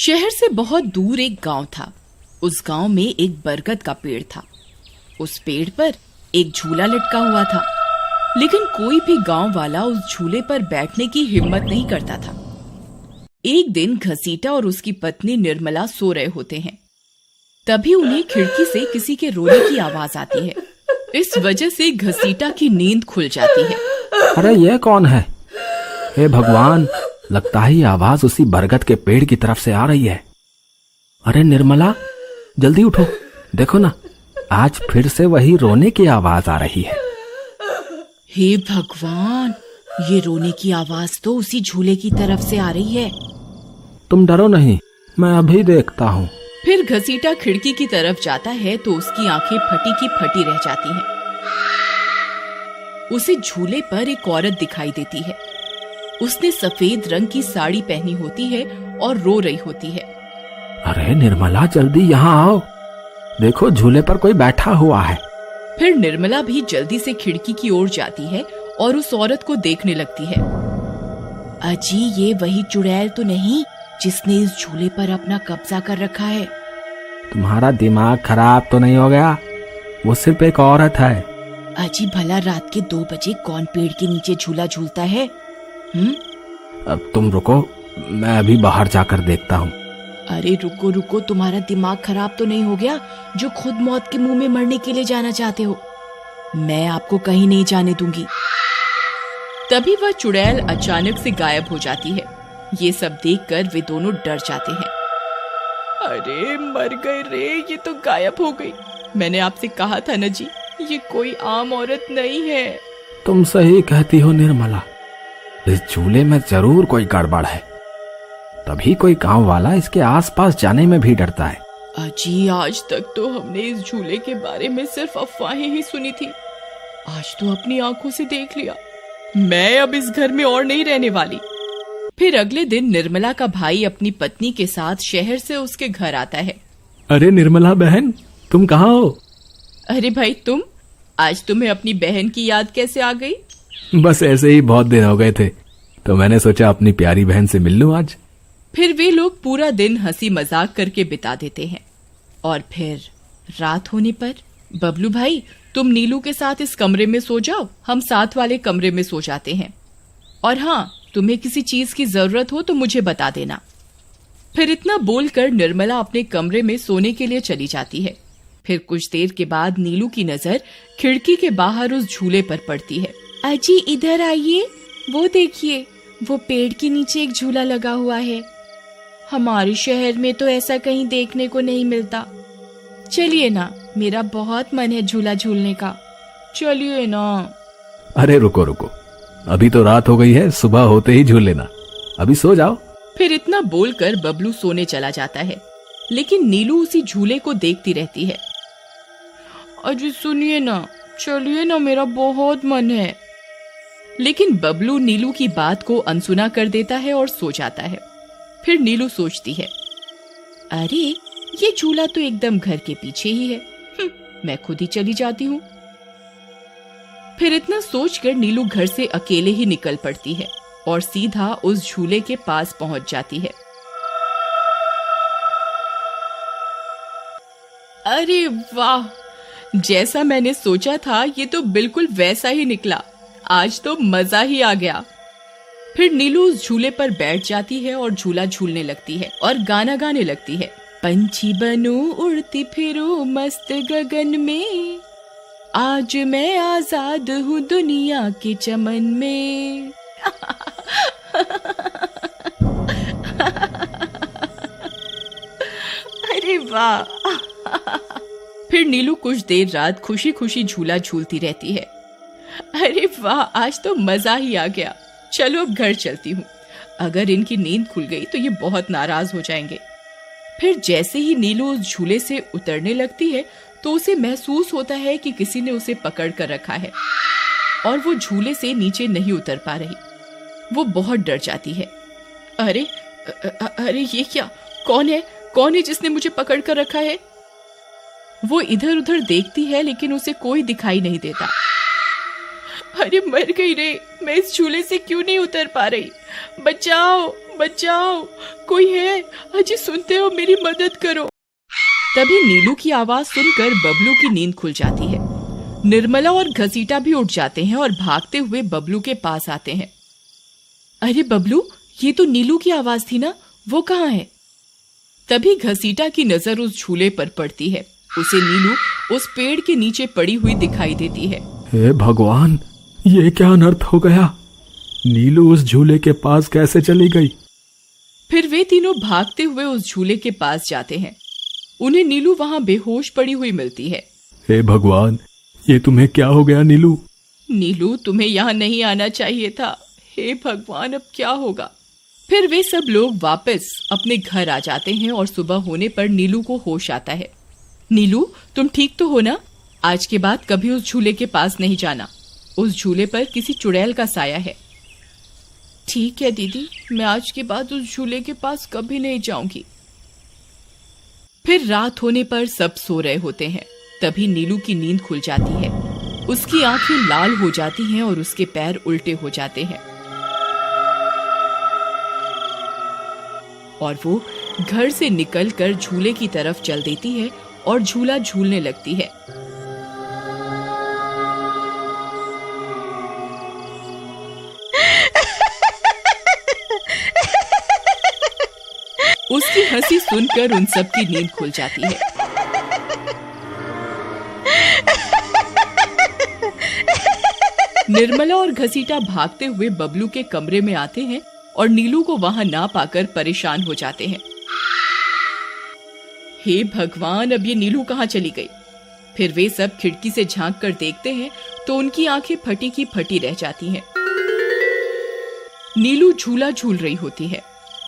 शहर से बहुत दूर एक गांव था। उस गांव में एक बरगद का पेड़ था। उस पेड़ पर एक झूला लटका हुआ था, लेकिन कोई भी गांव वाला उस झूले पर बैठने की हिम्मत नहीं करता था। एक दिन घसीटा और उसकी पत्नी निर्मला सो रहे होते हैं। तभी उन्हें खिड़की से किसी के रोने की आवाज आती है। इस वजह से घसीटा की नींद खुल जाती है। अरे ये कौन है? हे भगवान, लगता है ये आवाज उसी बरगद के पेड़ की तरफ से आ रही है। अरे निर्मला, जल्दी उठो, देखो ना, आज फिर से वही रोने की आवाज आ रही है। हे भगवान, ये रोने की आवाज तो उसी झूले की तरफ से आ रही है। तुम डरो नहीं, मैं अभी देखता हूँ। फिर घसीटा खिड़की की तरफ जाता है तो उसकी आंखें फटी की फटी रह जाती हैं। उसे झूले पर एक औरत दिखाई देती है। उसने सफेद रंग की साड़ी पहनी होती है और रो रही होती है। अरे निर्मला, जल्दी यहाँ आओ, देखो झूले पर कोई बैठा हुआ है। फिर निर्मला भी जल्दी से खिड़की की ओर जाती है और उस औरत को देखने लगती है। अजी, ये वही चुड़ैल तो नहीं जिसने इस झूले पर अपना कब्जा कर रखा है? तुम्हारा दिमाग खराब तो नहीं हो गया? वो सिर्फ एक औरत है। अजी, भला रात के 2 बजे कौन पेड़ के नीचे झूला झूलता है? अब तुम रुको, मैं अभी बाहर जाकर देखता हूँ। अरे रुको रुको, तुम्हारा दिमाग खराब तो नहीं हो गया जो खुद मौत के मुंह में मरने के लिए जाना चाहते हो? मैं आपको कहीं नहीं जाने दूंगी। तभी वह चुड़ैल अचानक से गायब हो जाती है। ये सब देखकर वे दोनों डर जाते हैं। अरे मर गए रे, ये तो गायब हो गई। मैंने आपसे कहा था ना जी, ये कोई आम औरत नहीं है। तुम सही कहती हो निर्मला, इस झूले में जरूर कोई गड़बड़ है, तभी कोई गांव वाला इसके आसपास जाने में भी डरता है। अजी, आज तक तो हमने इस झूले के बारे में सिर्फ अफवाहें ही सुनी थी। आज तो अपनी आंखों से देख लिया। मैं अब इस घर में और नहीं रहने वाली। फिर अगले दिन निर्मला का भाई अपनी पत्नी के साथ शहर से उसके घर आता है। अरे निर्मला बहन, तुम कहाँ हो? अरे भाई, तुम आज तुम्हें अपनी बहन की याद कैसे आ गई? बस ऐसे ही, बहुत दिन हो गए थे तो मैंने सोचा अपनी प्यारी बहन से मिल लूं आज। फिर वे लोग पूरा दिन हंसी मजाक करके बिता देते हैं। और फिर रात होने पर, बबलू भाई, तुम नीलू के साथ इस कमरे में सो जाओ, हम साथ वाले कमरे में सो जाते हैं। और हाँ, तुम्हें किसी चीज की जरूरत हो तो मुझे बता देना। फिर इतना बोलकर निर्मला अपने कमरे में सोने के लिए चली जाती है। फिर कुछ देर के बाद नीलू की नजर खिड़की के बाहर उस झूले पर पड़ती है। अजी, इधर आइए, वो देखिए, वो पेड़ के नीचे एक झूला लगा हुआ है। हमारे शहर में तो ऐसा कहीं देखने को नहीं मिलता। चलिए ना, मेरा बहुत मन है झूला झूलने का, चलिए ना। अरे रुको रुको, अभी तो रात हो गई है, सुबह होते ही झूल लेना, अभी सो जाओ। फिर इतना बोलकर बबलू सोने चला जाता है, लेकिन नीलू उसी झूले को देखती रहती है। अजी सुनिए ना, चलिए ना, मेरा बहुत मन है। लेकिन बबलू नीलू की बात को अनसुना कर देता है और सो जाता है। फिर नीलू सोचती है, अरे ये झूला तो एकदम घर के पीछे ही है, मैं खुद ही चली जाती हूँ। फिर इतना सोचकर नीलू घर से अकेले ही निकल पड़ती है और सीधा उस झूले के पास पहुंच जाती है। अरे वाह, जैसा मैंने सोचा था ये तो बिल्कुल वैसा ही निकला। आज तो मजा ही आ गया। फिर नीलू उस झूले पर बैठ जाती है और झूला झूलने लगती है और गाना गाने लगती है। पंछी बनूं उड़ती फिरूं मस्त गगन में, आज मैं आजाद हूँ दुनिया के चमन में। अरे वाह। फिर नीलू कुछ देर रात खुशी खुशी झूला झूलती रहती है। अरे वाह, आज तो मजा ही आ गया। चलो अब घर चलती हूँ, अगर इनकी नींद खुल गई तो ये बहुत नाराज हो जाएंगे। फिर जैसे ही नीलू उस झूले से उतरने लगती है तो उसे महसूस होता है कि किसी ने उसे पकड़ कर रखा है और वो झूले से नीचे नहीं उतर पा रही। वो बहुत डर जाती है। अरे अरे ये क्या, कौन है जिसने मुझे पकड़ कर रखा है? वो इधर उधर देखती है लेकिन उसे कोई दिखाई नहीं देता। अरे मर गई रे, मैं इस झूले से क्यों नहीं उतर पा रही? बचाओ बचाओ, कोई है? अजी सुनते हो, मेरी मदद करो। तभी नीलू की आवाज सुनकर बबलू की नींद खुल जाती है। निर्मला और घसीटा भी उठ जाते हैं और भागते हुए बबलू के पास आते हैं। अरे बबलू, ये तो नीलू की आवाज थी ना, वो कहाँ है? तभी घसीटा की नजर उस झूले पर पड़ती है। उसे नीलू उस पेड़ के नीचे पड़ी हुई दिखाई देती है। हे भगवान, ये क्या अनर्थ हो गया? नीलू उस झूले के पास कैसे चली गई? फिर वे तीनों भागते हुए उस झूले के पास जाते हैं। उन्हें नीलू वहां बेहोश पड़ी हुई मिलती है। हे भगवान, ये तुम्हें क्या हो गया नीलू? नीलू, तुम्हें यहाँ नहीं आना चाहिए था। हे भगवान, अब क्या होगा? फिर वे सब लोग वापस अपने घर आ जाते हैं और सुबह होने पर नीलू को होश आता है। नीलू, तुम ठीक तो हो ना? आज के बाद कभी उस झूले के पास नहीं जाना। उस झूले पर किसी चुड़ैल का साया है। ठीक है दीदी, मैं आज के बाद उस झूले के पास कभी नहीं जाऊंगी। फिर रात होने पर सब सो रहे होते हैं। तभी नीलू की नींद खुल जाती है। उसकी आंखें लाल हो जाती हैं और उसके पैर उल्टे हो जाते हैं और वो घर से निकलकर झूले की तरफ चल देती है और झूला झूलने लगती है। उसकी हंसी सुनकर उन सब की नींद खुल जाती है। निर्मला और घसीटा भागते हुए बबलू के कमरे में आते हैं और नीलू को वहां ना पाकर परेशान हो जाते हैं। हे भगवान, अब ये नीलू कहाँ चली गई? फिर वे सब खिड़की से झांक कर देखते हैं तो उनकी आंखें फटी की फटी रह जाती हैं। नीलू झूला झूल रही होती है।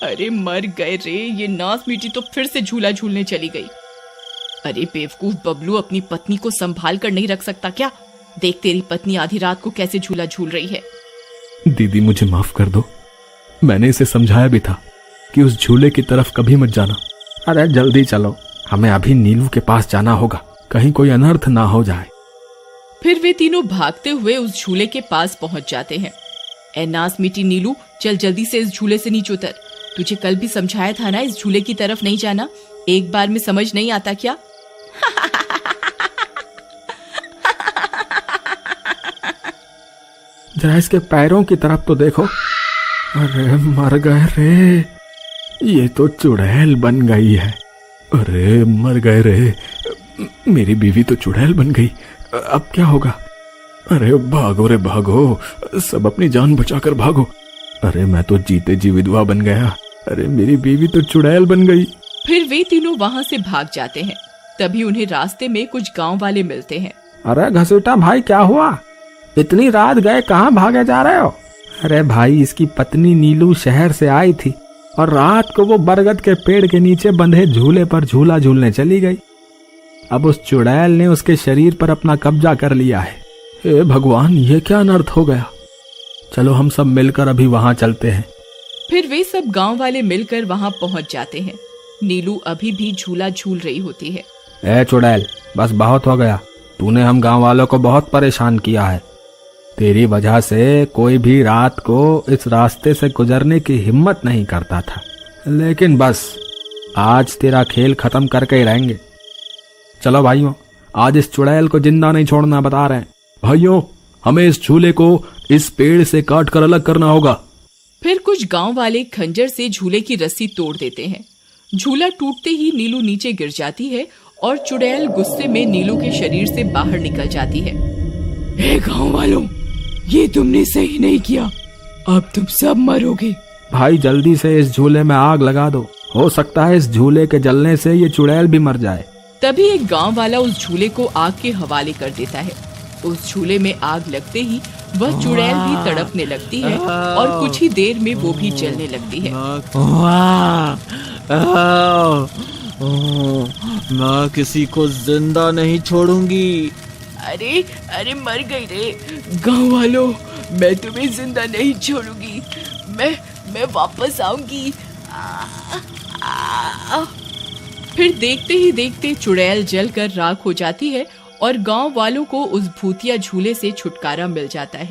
अरे मर गए रे, ये नास मीठी तो फिर से झूला झूलने चली गई। अरे बेवकूफ बबलू, अपनी पत्नी को संभाल कर नहीं रख सकता क्या? देख, तेरी पत्नी आधी रात को कैसे झूला झूल रही है। दीदी, मुझे माफ कर दो। मैंने इसे समझाया भी था कि उस झूले की तरफ कभी मत जाना। अरे जल्दी चलो, हमें अभी नीलू के पास जाना होगा, कहीं कोई अनर्थ ना हो जाए। फिर वे तीनों भागते हुए उस झूले के पास पहुंच जाते हैं। ए नास मीठी नीलू, चल जल्दी से इस झूले से नीचे उतर। तुझे कल भी समझाया था ना, इस झूले की तरफ नहीं जाना। एक बार में समझ नहीं आता क्या? जरा इसके पैरों की तरफ तो देखो। अरे मर गए रे, ये तो चुड़ैल बन गई है। अरे मर गए रे, मेरी बीवी तो चुड़ैल बन गई। अब क्या होगा? अरे भागो रे भागो, सब अपनी जान बचाकर भागो। अरे मैं तो जीते जी विधवा बन गया। अरे मेरी बीवी तो चुड़ैल बन गई। फिर वे तीनों वहां से भाग जाते हैं। तभी उन्हें रास्ते में कुछ गांव वाले मिलते हैं। अरे घसीटा भाई, क्या हुआ? इतनी रात गए कहाँ भागे जा रहे हो? अरे भाई, इसकी पत्नी नीलू शहर से आई थी और रात को वो बरगद के पेड़ के नीचे बंधे झूले पर झूला झूलने चली गई। अब उस चुड़ैल ने उसके शरीर पर अपना कब्जा कर लिया है। हे भगवान, ये क्या अनर्थ हो गया? चलो हम सब मिलकर अभी वहां चलते हैं। फिर वे सब गांव वाले मिलकर वहां पहुंच जाते हैं। नीलू अभी भी झूला झूल रही होती है। ए चुड़ैल, बस बहुत हो गया। तूने हम गांव वालों को बहुत परेशान किया है। तेरी वजह से कोई भी रात को इस रास्ते से गुजरने की हिम्मत नहीं करता था, लेकिन बस आज तेरा खेल खत्म करके ही रहेंगे। चलो भाइयों, आज इस चुड़ैल को जिंदा नहीं छोड़ना, बता रहे हैं। भाइयों, हमें इस झूले को इस पेड़ से काट कर अलग करना होगा। फिर कुछ गांव वाले खंजर से झूले की रस्सी तोड़ देते हैं। झूला टूटते ही नीलू नीचे गिर जाती है और चुड़ैल गुस्से में नीलू के शरीर से बाहर निकल जाती है। हे गांव वालों, ये तुमने सही नहीं किया, अब तुम सब मरोगे। भाई जल्दी से इस झूले में आग लगा दो, हो सकता है इस झूले के जलने से ये चुड़ैल भी मर जाए। तभी एक गांव वाला उस झूले को आग के हवाले कर देता है। उस झूले में आग लगते ही वह चुड़ैल भी तड़पने लगती है और कुछ ही देर में वो भी जलने लगती है। मैं किसी को जिंदा नहीं छोड़ूंगी। अरे अरे मर गई रे। गांव वालों, मैं तुम्हें जिंदा नहीं छोड़ूंगी, मैं वापस आऊंगी। फिर देखते ही देखते चुड़ैल जलकर राख हो जाती है और गांव वालों को उस भूतिया झूले से छुटकारा मिल जाता है।